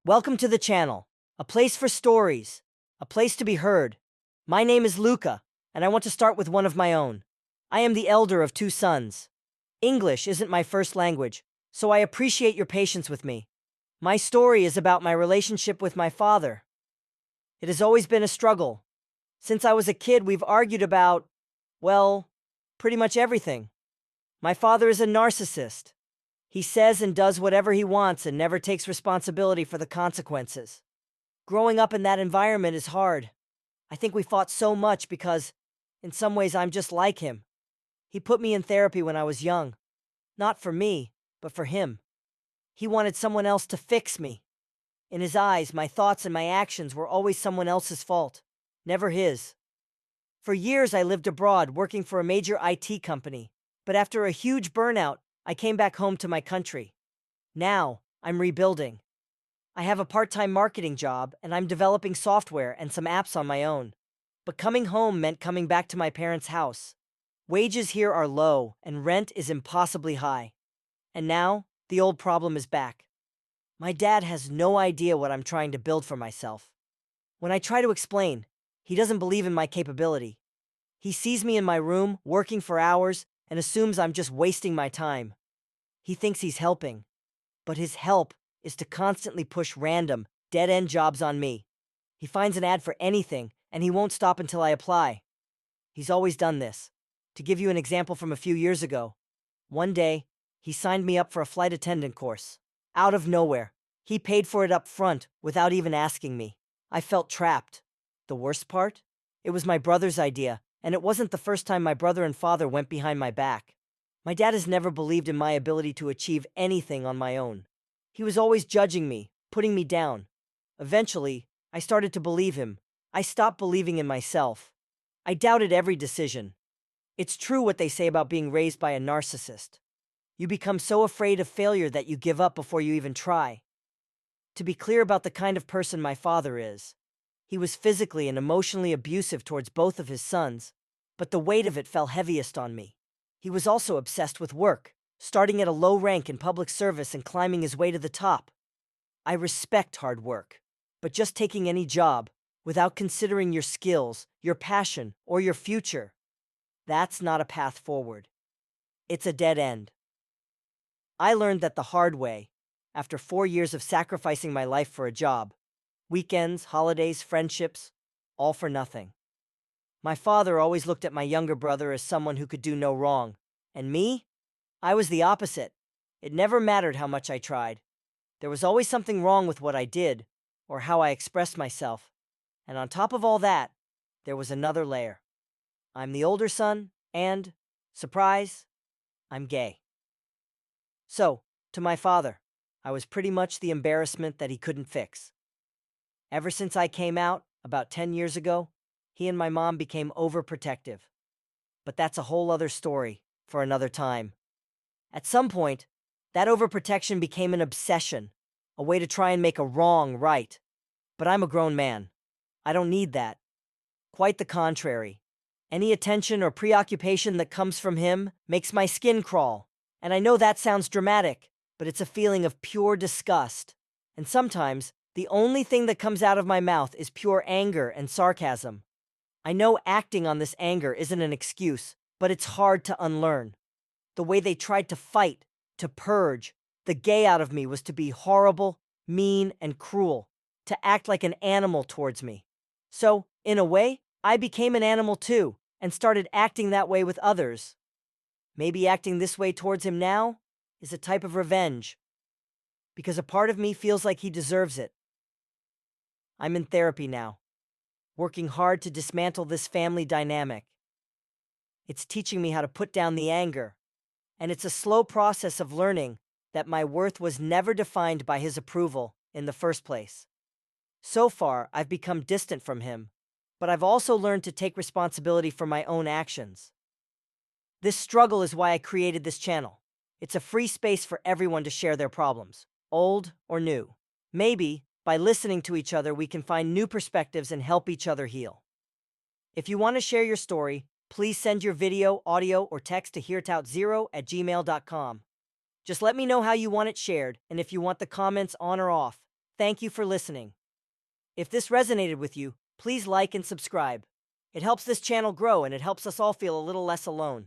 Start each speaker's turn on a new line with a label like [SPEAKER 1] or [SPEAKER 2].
[SPEAKER 1] Welcome to the channel, a place for stories, a place to be heard. My name is Luca, and I want to start with one of my own. I am the elder of two sons. English isn't my first language, so I appreciate your patience with me. My story is about my relationship with my father. It has always been a struggle. Since I was a kid, we've argued about, well, pretty much everything. My father is a narcissist. He says and does whatever he wants and never takes responsibility for the consequences. Growing up in that environment is hard. I think we fought so much because, in some ways, I'm just like him. He put me in therapy when I was young. Not for me, but for him. He wanted someone else to fix me. In his eyes, my thoughts and my actions were always someone else's fault, never his. For years, I lived abroad working for a major IT company, but after a huge burnout, I came back home to my country. Now, I'm rebuilding. I have a part-time marketing job, and I'm developing software and some apps on my own. But coming home meant coming back to my parents' house. Wages here are low, and rent is impossibly high. And now, the old problem is back. My dad has no idea what I'm trying to build for myself. When I try to explain, he doesn't believe in my capability. He sees me in my room, working for hours, and assumes I'm just wasting my time. He thinks he's helping, but his help is to constantly push random, dead-end jobs on me. He finds an ad for anything, and he won't stop until I apply. He's always done this. To give you an example from a few years ago, one day, he signed me up for a flight attendant course. Out of nowhere, he paid for it up front without even asking me. I felt trapped. The worst part? It was my brother's idea, and it wasn't the first time my brother and father went behind my back. My dad has never believed in my ability to achieve anything on my own. He was always judging me, putting me down. Eventually, I started to believe him. I stopped believing in myself. I doubted every decision. It's true what they say about being raised by a narcissist. You become so afraid of failure that you give up before you even try. To be clear about the kind of person my father is, he was physically and emotionally abusive towards both of his sons, but the weight of it fell heaviest on me. He was also obsessed with work, starting at a low rank in public service and climbing his way to the top. I respect hard work, but just taking any job, without considering your skills, your passion, or your future, that's not a path forward. It's a dead end. I learned that the hard way, after 4 years of sacrificing my life for a job. Weekends, holidays, friendships, all for nothing. My father always looked at my younger brother as someone who could do no wrong. And me? I was the opposite. It never mattered how much I tried. There was always something wrong with what I did, or how I expressed myself. And on top of all that, there was another layer. I'm the older son, and, surprise, I'm gay. So, to my father, I was pretty much the embarrassment that he couldn't fix. Ever since I came out, about 10 years ago, he and my mom became overprotective. But that's a whole other story for another time. At some point, that overprotection became an obsession, a way to try and make a wrong right. But I'm a grown man. I don't need that. Quite the contrary. Any attention or preoccupation that comes from him makes my skin crawl. And I know that sounds dramatic, but it's a feeling of pure disgust. And sometimes, the only thing that comes out of my mouth is pure anger and sarcasm. I know acting on this anger isn't an excuse, but it's hard to unlearn. The way they tried to fight, to purge, the gay out of me was to be horrible, mean, and cruel, to act like an animal towards me. So, in a way, I became an animal too, and started acting that way with others. Maybe acting this way towards him now is a type of revenge, because a part of me feels like he deserves it. I'm in therapy now, working hard to dismantle this family dynamic. It's teaching me how to put down the anger, and it's a slow process of learning that my worth was never defined by his approval in the first place. So far, I've become distant from him, but I've also learned to take responsibility for my own actions. This struggle is why I created this channel. It's a free space for everyone to share their problems, old or new. Maybe, by listening to each other, we can find new perspectives and help each other heal. If you want to share your story, please send your video, audio, or text to heartout0@gmail.com. Just let me know how you want it shared and if you want the comments on or off. Thank you for listening. If this resonated with you, please like and subscribe. It helps this channel grow and it helps us all feel a little less alone.